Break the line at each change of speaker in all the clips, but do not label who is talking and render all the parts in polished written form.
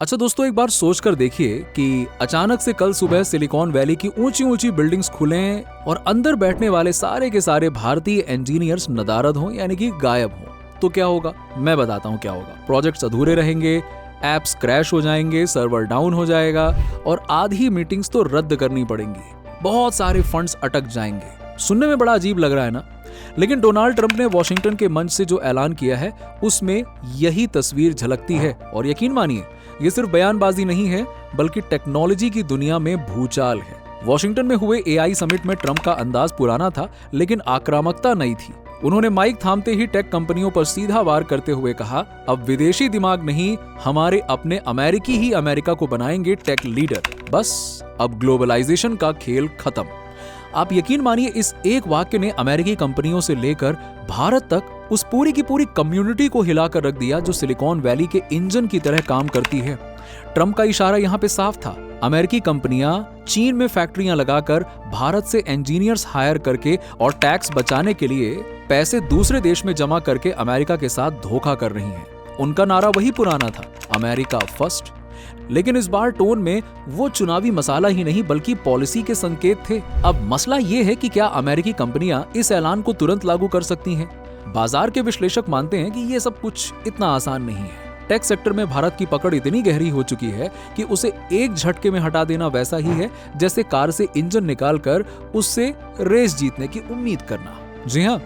अच्छा दोस्तों, एक बार सोच कर देखिए कि अचानक से कल सुबह सिलिकॉन वैली की ऊंची ऊंची बिल्डिंग्स खुलें और अंदर बैठने वाले सारे के सारे भारतीय इंजीनियर्स नदारद हों, यानी कि गायब हों। तो क्या होगा? मैं बताता हूँ क्या होगा। प्रोजेक्ट्स अधूरे रहेंगे, एप्स क्रैश हो जाएंगे, सर्वर डाउन हो जाएगा और आधी मीटिंग्स तो रद्द करनी पड़ेंगी। बहुत सारे फंड्स अटक जाएंगे। सुनने में बड़ा अजीब लग रहा है ना? लेकिन डोनाल्ड ट्रंप ने वॉशिंगटन के मंच से जो ऐलान किया है उसमें यही तस्वीर झलकती है। और यकीन मानिए, ये सिर्फ बयानबाजी नहीं है बल्कि टेक्नोलॉजी की दुनिया में भूचाल है। वॉशिंगटन में हुए एआई समिट में ट्रंप का अंदाज पुराना था, लेकिन आक्रामकता नई थी। उन्होंने माइक थामते ही टेक कंपनियों पर सीधा वार करते हुए कहा, अब विदेशी दिमाग नहीं, हमारे अपने अमेरिकी ही अमेरिका को बनाएंगे टेक लीडर। बस अब ग्लोबलाइजेशन का खेल खत्म। आप यकीन मानिए, इस एक वाक्य ने अमेरिकी कंपनियों से लेकर भारत तक उस पूरी की पूरी कम्युनिटी को हिलाकर रख दिया जो सिलिकॉन वैली के इंजन की तरह काम करती है। ट्रंप का इशारा यहाँ पे साफ था। अमेरिकी कंपनियां चीन में फैक्ट्रियां लगाकर भारत से इंजीनियर्स हायर करके और टैक्स बचाने के लिए पैसे दूसरे देश में जमा करके अमेरिका के साथ धोखा कर रही हैं। उनका नारा वही पुराना था, अमेरिका फर्स्ट। लेकिन इस बार टोन में वो चुनावी मसाला ही नहीं बल्कि पॉलिसी के संकेत थे। अब मसला ये है कि क्या अमेरिकी कंपनियां इस ऐलान को तुरंत लागू कर सकती हैं? बाजार के विश्लेषक मानते हैं कि ये सब कुछ इतना आसान नहीं है। टेक सेक्टर में भारत की पकड़ इतनी गहरी हो चुकी है कि उसे एक झटके में हटा देना वैसा ही है जैसे कार से इंजन निकालकर उससे रेस जीतने की उम्मीद करना। जी हाँ,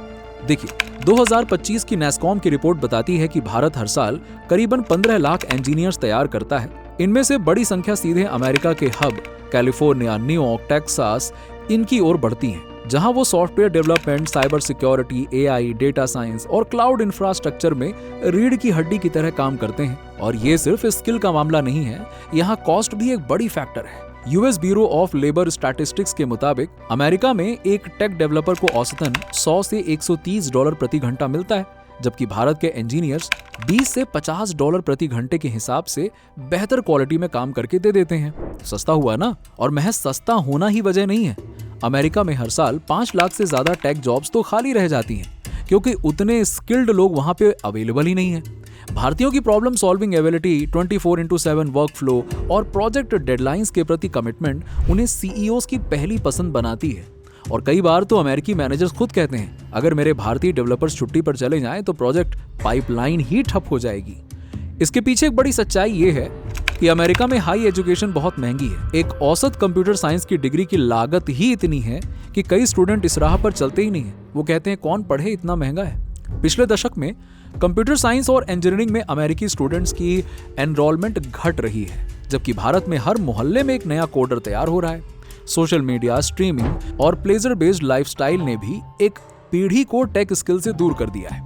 देखिए 2025 की नैस्कॉम की रिपोर्ट बताती है कि भारत हर साल करीबन 15 लाख इंजीनियर्स तैयार करता है। इनमें से बड़ी संख्या सीधे अमेरिका के हब कैलिफोर्निया, न्यूयॉर्क, टेक्सास इनकी ओर बढ़ती हैं, जहां वो software development, cyber security, AI, data science और क्लाउड इंफ्रास्ट्रक्चर में रीढ़ की हड्डी की तरह काम करते हैं। और ये सिर्फ स्किल का मामला नहीं है, यहाँ कॉस्ट भी एक बड़ी फैक्टर है। US bureau of labour statistics के मुताबिक अमेरिका में एक टेक डेवलपर को औसतन 100 से 130 डॉलर प्रति घंटा मिलता है, जबकि भारत के इंजीनियर्स 20 से 50 डॉलर प्रति घंटे के हिसाब से बेहतर क्वालिटी में काम करके दे देते हैं। सस्ता हुआ ना? और महज सस्ता होना ही वजह नहीं है। अमेरिका में हर साल 5 लाख से ज्यादा टेक जॉब्स तो खाली रह जाती हैं, क्योंकि उतने स्किल्ड लोग वहां पे अवेलेबल ही नहीं है। भारतीयों की problem solving ability, 24/7 work flow और प्रोजेक्ट डेडलाइंस के प्रति कमिटमेंट उन्हें सीईओज की पहली पसंद बनाती है। और कई बार तो अमेरिकी मैनेजर्स खुद कहते हैं, अगर मेरे भारतीय डेवलपर्स छुट्टी पर चले जाएं तो प्रोजेक्ट पाइपलाइन ही ठप हो जाएगी। इसके पीछे एक बड़ी सच्चाई ये है कि अमेरिका में हाई एजुकेशन बहुत महंगी है। एक औसत कंप्यूटर साइंस की डिग्री की लागत ही इतनी है कि कई स्टूडेंट इस राह पर चलते ही नहीं है। वो कहते हैं, कौन पढ़े, इतना महंगा है। पिछले दशक में कंप्यूटर साइंस और इंजीनियरिंग में अमेरिकी स्टूडेंट्स की एनरोलमेंट घट रही है, जबकि भारत में हर मोहल्ले में एक नया कोडर तैयार हो रहा है। सोशल मीडिया, स्ट्रीमिंग और प्लेजर बेस्ड लाइफस्टाइल ने भी एक पीढ़ी को टेक स्किल से दूर कर दिया है।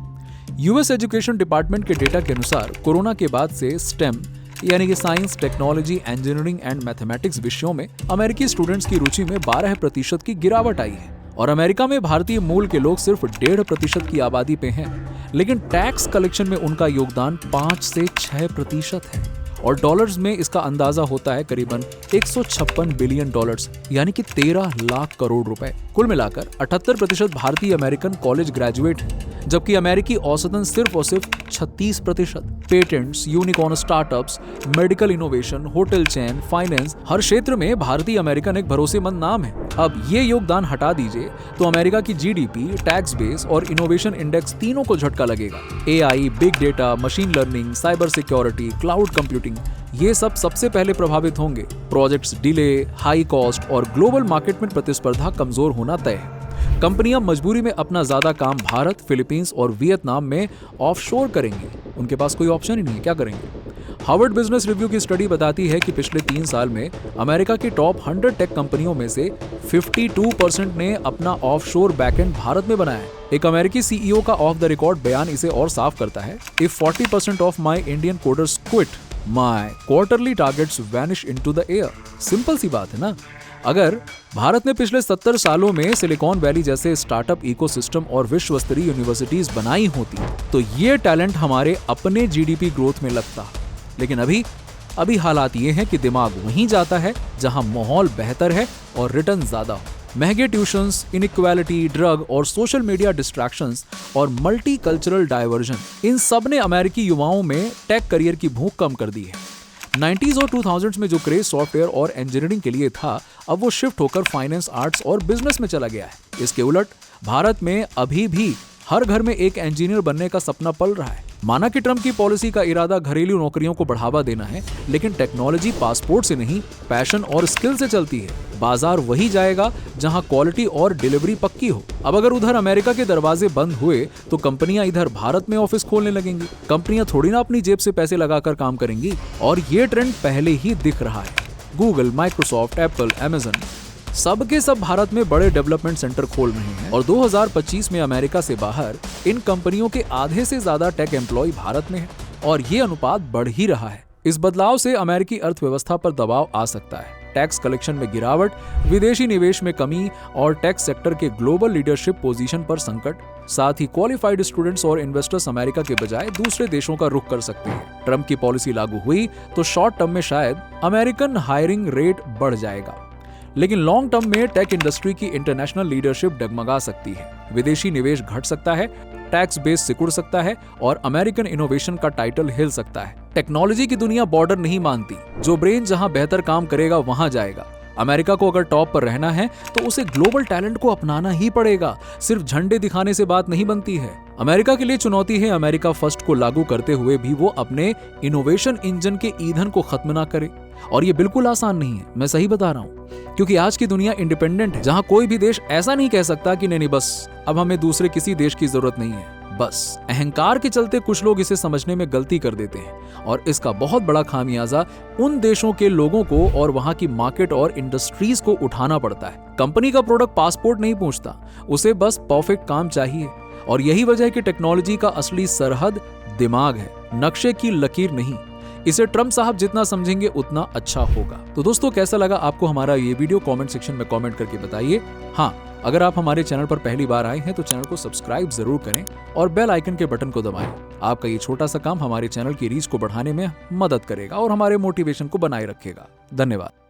यूएस एजुकेशन डिपार्टमेंट के डेटा के अनुसार कोरोना के बाद से स्टेम यानी कि science, technology, engineering and mathematics विषयों में अमेरिकी स्टूडेंट्स की रुचि में 12% की गिरावट आई है। और अमेरिका में भारतीय मूल के लोग सिर्फ 1.5% की आबादी पे हैं, लेकिन टैक्स कलेक्शन में उनका योगदान 5 से 6% है। और डॉलर्स में इसका अंदाजा होता है करीबन 156 बिलियन डॉलर्स, यानी कि 13 लाख करोड़ रुपए। कुल मिलाकर 78% भारतीय अमेरिकन कॉलेज ग्रेजुएट हैं, जबकि अमेरिकी औसतन सिर्फ और सिर्फ 36%। Patents, unicorn startups, medical innovation, hotel chain, finance, हर क्षेत्र में भारतीय अमेरिकन एक भरोसेमंद नाम है। अब ये योगदान हटा दीजिए तो अमेरिका की जीडीपी, टैक्स बेस और इनोवेशन इंडेक्स तीनों को झटका लगेगा। AI, big data, machine learning, cyber security, cloud computing, ये सब सबसे पहले प्रभावित होंगे। प्रोजेक्ट्स डिले, हाई कॉस्ट और ग्लोबल मार्केट में प्रतिस्पर्धा कमजोर होना तय है। कंपनियां मजबूरी में अपना ज्यादा काम भारत, फिलीपींस और वियतनाम में ऑफशोर करेंगी। उनके पास कोई ऑप्शन ही नहीं है, क्या करेंगे? हार्वर्ड बिजनेस रिव्यू की स्टडी बताती है कि पिछले 3 साल में अमेरिका की टॉप 100 टेक कंपनियों में से 52% ने अपना ऑफशोर बैकएंड भारत में बनाया है। एक अमेरिकी सीईओ का ऑफ द रिकॉर्ड बयान इसे और साफ करता है, if 40% of my Indian coders quit, my quarterly targets vanish into the air. Simple सी बात है ना? अगर भारत ने पिछले 70 सालों में सिलिकॉन वैली जैसे स्टार्टअप इकोसिस्टम और विश्व स्तरीय यूनिवर्सिटीज बनाई होती तो ये टैलेंट हमारे अपने जीडीपी ग्रोथ में लगता। लेकिन अभी हालात ये हैं कि दिमाग वहीं जाता है जहां माहौल बेहतर है और रिटर्न ज्यादा हो। महंगे ट्यूशंस, इनइक्वालिटी, ड्रग और सोशल मीडिया डिस्ट्रैक्शंस और मल्टी कल्चरल डाइवर्जन, इन सब ने अमेरिकी युवाओं में टेक करियर की भूख कम कर दी है। 90s और 2000s में जो क्रेज सॉफ्टवेयर और इंजीनियरिंग के लिए था, अब वो शिफ्ट होकर फाइनेंस, आर्ट्स और बिजनेस में चला गया है। इसके उलट भारत में अभी भी हर घर में एक इंजीनियर बनने का सपना पल रहा है। माना कि ट्रम्प की पॉलिसी का इरादा घरेलू नौकरियों को बढ़ावा देना है, लेकिन टेक्नोलॉजी पासपोर्ट से नहीं, पैशन और स्किल से चलती है। बाजार वही जाएगा जहां क्वालिटी और डिलीवरी पक्की हो। अब अगर उधर अमेरिका के दरवाजे बंद हुए तो कंपनियां इधर भारत में ऑफिस खोलने लगेंगी। कंपनियां थोड़ी ना अपनी जेब से पैसे लगाकर काम करेंगी, और ये ट्रेंड पहले ही दिख रहा है। गूगल, माइक्रोसॉफ्ट, एप्पल, अमेजन सब के सब भारत में बड़े डेवलपमेंट सेंटर खोल रहे हैं, और 2025 में अमेरिका से बाहर इन कंपनियों के आधे से ज्यादा टेक एम्प्लॉय भारत में हैं, और ये अनुपात बढ़ ही रहा है। इस बदलाव से अमेरिकी अर्थव्यवस्था पर दबाव आ सकता है। टैक्स कलेक्शन में गिरावट, विदेशी निवेश में कमी और टैक्स सेक्टर के ग्लोबल लीडरशिप पोजीशन पर संकट। साथ ही क्वालिफाइड स्टूडेंट्स और इन्वेस्टर्स अमेरिका के बजाय दूसरे देशों का रुख कर सकते हैं। ट्रम्प की पॉलिसी लागू हुई तो शॉर्ट टर्म में शायद अमेरिकन हायरिंग रेट बढ़ जाएगा, लेकिन लॉन्ग टर्म में टेक इंडस्ट्री की इंटरनेशनल लीडरशिप डगमगा सकती है। विदेशी निवेश घट सकता है, टैक्स बेस सिकुड़ सकता है और अमेरिकन इनोवेशन का टाइटल हिल सकता है। टेक्नोलॉजी की दुनिया बॉर्डर नहीं मानती। जो ब्रेन जहां बेहतर काम करेगा वहां जाएगा। अमेरिका को अगर टॉप पर रहना है तो उसे ग्लोबल टैलेंट को अपनाना ही पड़ेगा। सिर्फ झंडे दिखाने से बात नहीं बनती है। अमेरिका के लिए चुनौती है अमेरिका फर्स्ट को लागू करते हुए भी वो अपने इनोवेशन इंजन के ईंधन को खत्म ना करे। और ये बिल्कुल आसान नहीं है, मैं सही बता रहा हूँ, क्योंकि आज की दुनिया इंडिपेंडेंट है, जहां कोई भी देश ऐसा नहीं कह सकता कि नहीं बस अब हमें दूसरे किसी देश की जरूरत नहीं है। बस अहंकार के चलते कुछ लोग इसे समझने में गलती कर देते हैं, और इसका बहुत बड़ा खामियाजा उन देशों के लोगों को और वहां की मार्केट और इंडस्ट्रीज को उठाना पड़ता है। कंपनी का प्रोडक्ट पासपोर्ट नहीं पूछता, उसे बस परफेक्ट काम चाहिए। और यही वजह है कि टेक्नोलॉजी का असली सरहद दिमाग है, नक्शे की लकीर नहीं। इसे ट्रम्प साहब जितना समझेंगे उतना अच्छा होगा। तो दोस्तों, कैसा लगा आपको हमारा ये वीडियो? कमेंट सेक्शन में कमेंट करके बताइए। हाँ, अगर आप हमारे चैनल पर पहली बार आए हैं तो चैनल को सब्सक्राइब जरूर करें और बेल आइकन के बटन को दबाएं। आपका ये छोटा सा काम हमारे चैनल की रीच को बढ़ाने में मदद करेगा और हमारे मोटिवेशन को बनाए रखेगा। धन्यवाद।